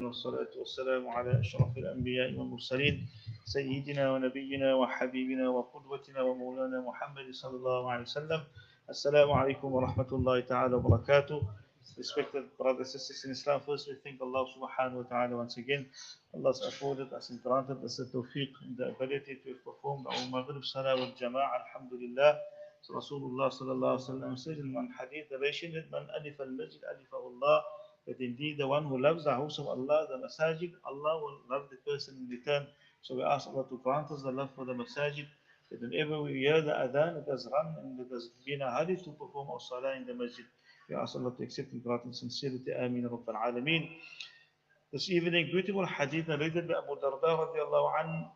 والصلاة والسلام على أشرف الأنبياء والمرسلين سيدنا ونبينا وحبيبنا وقدوتنا ومولانا محمد صلى الله عليه وسلم. Assalamu alaikum wa rahmatullahi ta'ala wa barakatuh. Respected brothers and sisters in Islam, first we thank Allah subhanahu wa ta'ala once again. Allah has afforded us and granted us the tawfiq and the ability to perform our Maghrib Salaah wal Jama'ah, alhamdulillah. So Rasulullah sallallahu alaihi wasallam said in one hadith, the narration that man alif al-masjid alifahullah, that indeed the one who loves the house of Allah, the masajid, Allah will love the person in return. So we ask Allah to grant us the love for the masajid, that whenever we hear the adhan, let us run and let us be in a hurry to perform our salah in the masjid. We ask Allah to accept and grant in sincerity. Ameen Rabbal Alameen. This evening, beautiful hadith narrated by Abu Darda radiallahu anhu,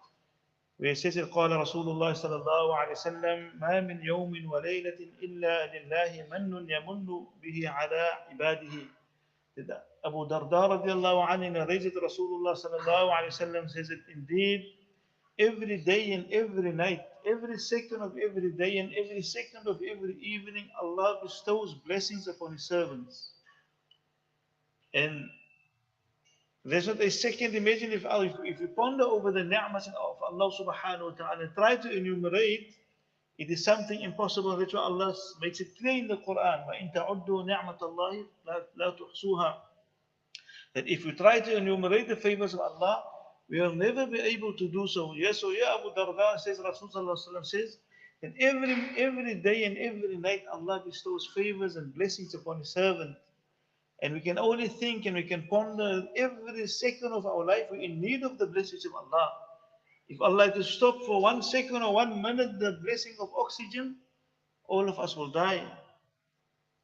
where he says, قال رسول الله صلى الله عليه وسلم ما من يوم وليلة إلا لله من يمن به على عباده. Abu Darda radiallahu anhu narrated Rasulullah sallallahu alayhi wasallam says that indeed every day and every night, every second of every day and every second of every evening, Allah bestows blessings upon His servants. And there's not a second. Imagine if you ponder over the ni'mas of Allah subhanahu wa ta'ala and try to enumerate, it is something impossible. That's why Allah makes it clear in the Quran. وَإِن تَعُدُّوا نِعْمَةَ اللَّهِ لَا تُحْصُوهَا. That if we try to enumerate the favors of Allah, we will never be able to do so. Yes, so yeah, Abu Darda says, Rasulullah says, that every day and every night Allah bestows favors and blessings upon His servant. And we can only think and we can ponder every second of our life, we're in need of the blessings of Allah. If Allah had to stop for 1 second or 1 minute the blessing of oxygen, all of us will die.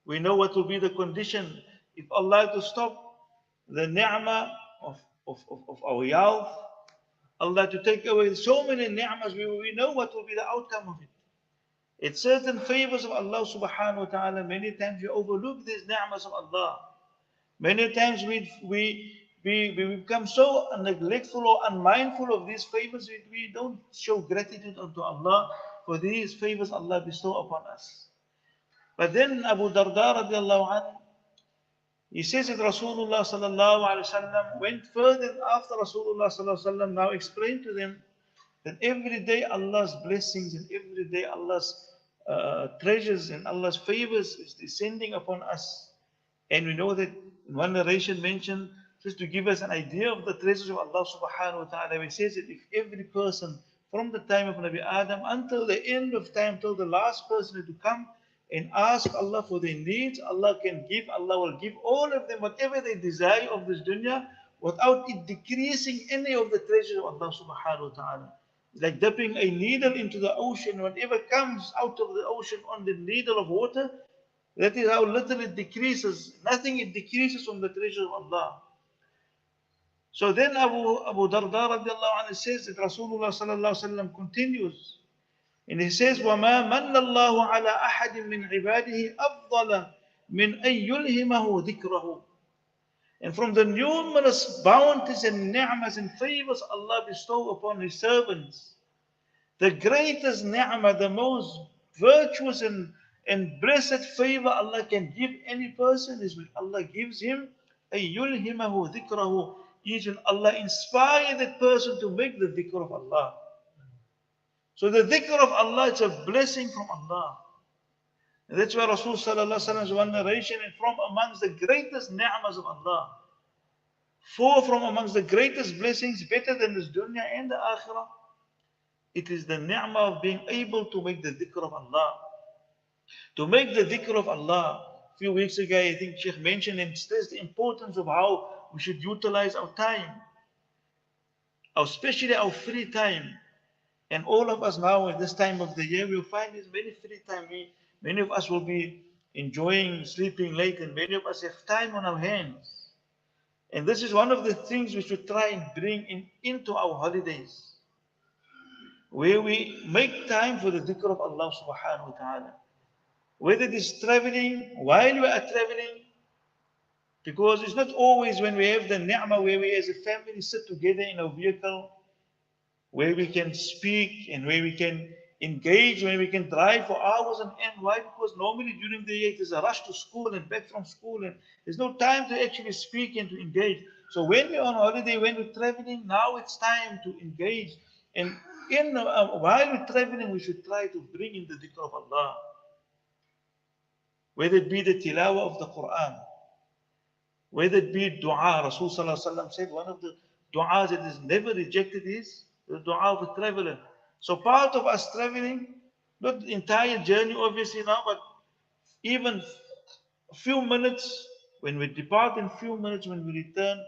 We know what will be the condition if Allah had to stop the ni'mah of our health, Allah to take away so many ni'mas, we know what will be the outcome of it. It's certain favors of Allah subhanahu wa ta'ala. Many times we overlook these ni'mas of Allah. Many times we become so neglectful or unmindful of these favors, we don't show gratitude unto Allah for these favors Allah bestow upon us. But then Abu Darda radiallahu anhu, he says that Rasulullah sallallahu alaihi wasallam went further after Rasulullah sallallahu alaihi wasallam now explained to them that every day Allah's blessings and every day Allah's treasures and Allah's favors is descending upon us. And we know that one narration mentioned, just to give us an idea of the treasures of Allah subhanahu wa ta'ala, he says that if every person from the time of Nabi Adam until the end of time, till the last person to come and ask Allah for their needs, Allah will give all of them whatever they desire of this dunya without it decreasing any of the treasures of Allah subhanahu wa ta'ala. It's like dipping a needle into the ocean. Whatever comes out of the ocean on the needle of water, that is how little it decreases. Nothing it decreases from the treasure of Allah. So then Abu Darda radiallahu anhu says that Rasulullah sallallahu alaihi wasallam continues. And he says, وَمَا مَنَّ اللَّهُ عَلَىٰ أَحَدٍ مِّنْ عِبَادِهِ أَفْضَلَ مِنْ أَن يُلْهِمَهُ ذِكْرَهُ. And from the numerous bounties and ni'mas and favors Allah bestow upon His servants, the greatest ni'mah, the most virtuous and blessed favor Allah can give any person is when Allah gives him أَن يُلْهِمَهُ ذِكْرَهُ. Is when Allah inspire that person to make the dhikr of Allah. So the dhikr of Allah is a blessing from Allah. And that's why Rasul sallallahu alaihi wasallam's one narration, and from amongst the greatest ni'mas of Allah, four from amongst the greatest blessings, better than this dunya and the akhirah, it is the ni'mah of being able to make the dhikr of Allah. To make the dhikr of Allah. A few weeks ago, I think Sheikh mentioned and stressed the importance of how we should utilize our time, especially our free time. And all of us now at this time of the year, we'll find there's many free time. Many of us will be enjoying sleeping late, and many of us have time on our hands. And this is one of the things we should try and bring into our holidays, where we make time for the dhikr of Allah subhanahu wa ta'ala. Whether it is traveling, while we are traveling, because it's not always when we have the ni'mah where we as a family sit together in a vehicle, where we can speak and where we can engage, where we can drive for hours on end. Why? Because normally during the year there's a rush to school and back from school, and there's no time to actually speak and to engage. So when we're on holiday, when we're traveling, now it's time to engage. And while we're traveling, we should try to bring in the dhikr of Allah. Whether it be the tilawah of the Quran, whether it be dua. Rasul Sallallahu Alaihi Wasallam said one of the du'as that is never rejected is the dua of a traveler. So part of us traveling, not the entire journey obviously now, but even a few minutes, when we depart in few minutes, when we return,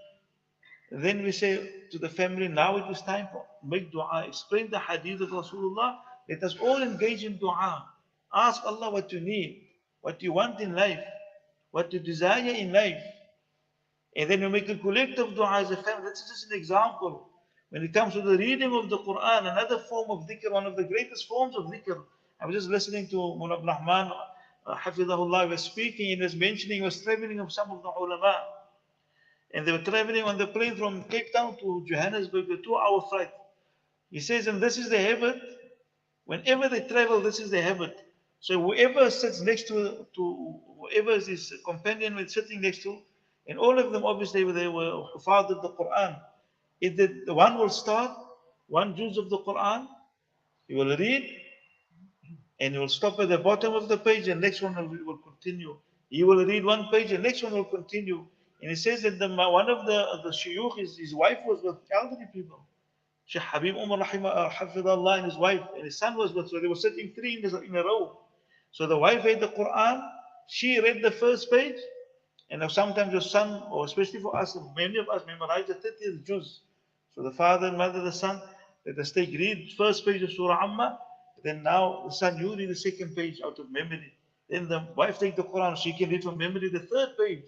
then we say to the family, now it is time for make dua. Explain the hadith of Rasulullah. Let us all engage in dua. Ask Allah what you need, what you want in life, what you desire in life. And then we make a collective dua as a family. That's just an example. When it comes to the reading of the Quran, another form of dhikr, one of the greatest forms of dhikr. I was just listening to Moulana Rahman, Hafidahullah, was speaking, he was mentioning, he was traveling with some of the ulama. And they were traveling on the plane from Cape Town to Johannesburg, a 2-hour flight. He says, and this is the habit, whenever they travel, this is the habit. So whoever sits next to whoever is his companion was sitting next to, and all of them obviously they were fathered the Quran. If the one will start one juz of the Quran, he will read, and he will stop at the bottom of the page, and next one will continue. He will read one page, and next one will continue. And he says that one of the shuyukh, his wife was with elderly people. Sheikh Habib Umar Hafidullah and his wife, and his son was with, so they were sitting three in a row. So the wife read the Quran, she read the first page, and now sometimes your son, or especially for us, many of us memorize the 30th juz. So the father and mother, the son, let us read first page of Surah Amma, then now the son, you read the second page out of memory. Then the wife take the Quran, she can read from memory the third page.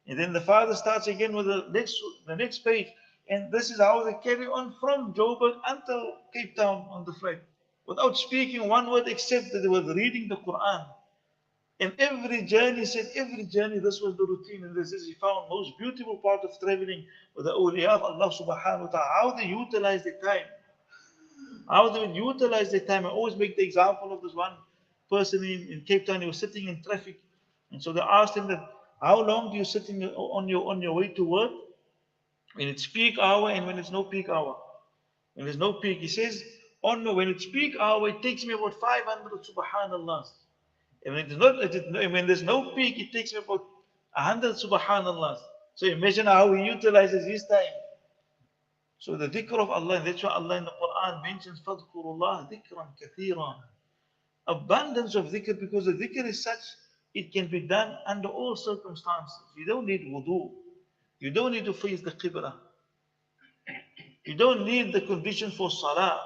And then the father starts again with the next page. And this is how they carry on from Joburg until Cape Town on the flight, without speaking one word except that they were reading the Quran. And every journey, said every journey, this was the routine. And this is, he found most beautiful part of traveling with the awliya of Allah subhanahu wa ta'ala, how they utilize the time. How they would utilize the time. I always make the example of this one person in Cape Town. He was sitting in traffic. And so they asked him that, how long do you sit on your way to work? When it's peak hour and when it's no peak hour. When there's no peak, he says, when it's peak hour, it takes me about 500 subhanallah. And when there's no peak, it takes me about 100 subhanallah. So imagine how he utilizes his time. So the dhikr of Allah, and that's why Allah in the Quran mentions فَذْكُرُ dhikran kathira. Abundance of dhikr, because the dhikr is such, it can be done under all circumstances. You don't need wudu. You don't need to face the qibla. You don't need the conditions for salah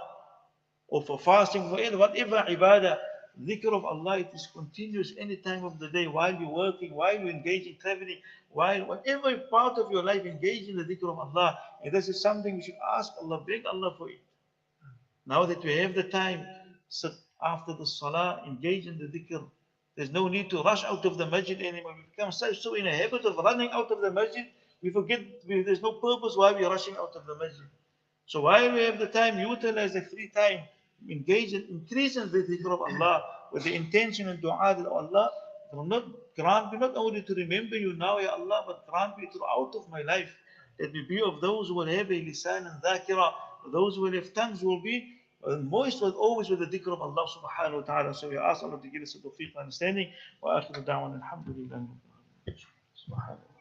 or for fasting, for whatever ibadah. Dhikr of Allah, it is continuous any time of the day, while you're working, while you're engaging, traveling, while whatever part of your life, engage in the dhikr of Allah. And this is something we should ask Allah, beg Allah for it. Now that we have the time, sit after the salah, engage in the dhikr. There's no need to rush out of the masjid anymore. We become so in a habit of running out of the masjid, we forget there's no purpose why we're rushing out of the masjid. So while we have the time, utilize the free time, engage in increasing the dhikr of Allah with the intention and dua that Allah will not grant me not only to remember you now, Ya Allah, but grant me throughout of my life. Let me be of those who will have a lisan and dhakira, those who will have tongues will be moist with always with the dhikr of Allah subhanahu wa ta'ala. So we ask Allah to give us a tawfiq and understanding. Wa akhiru da'wan alhamdulillah. Subhanallah.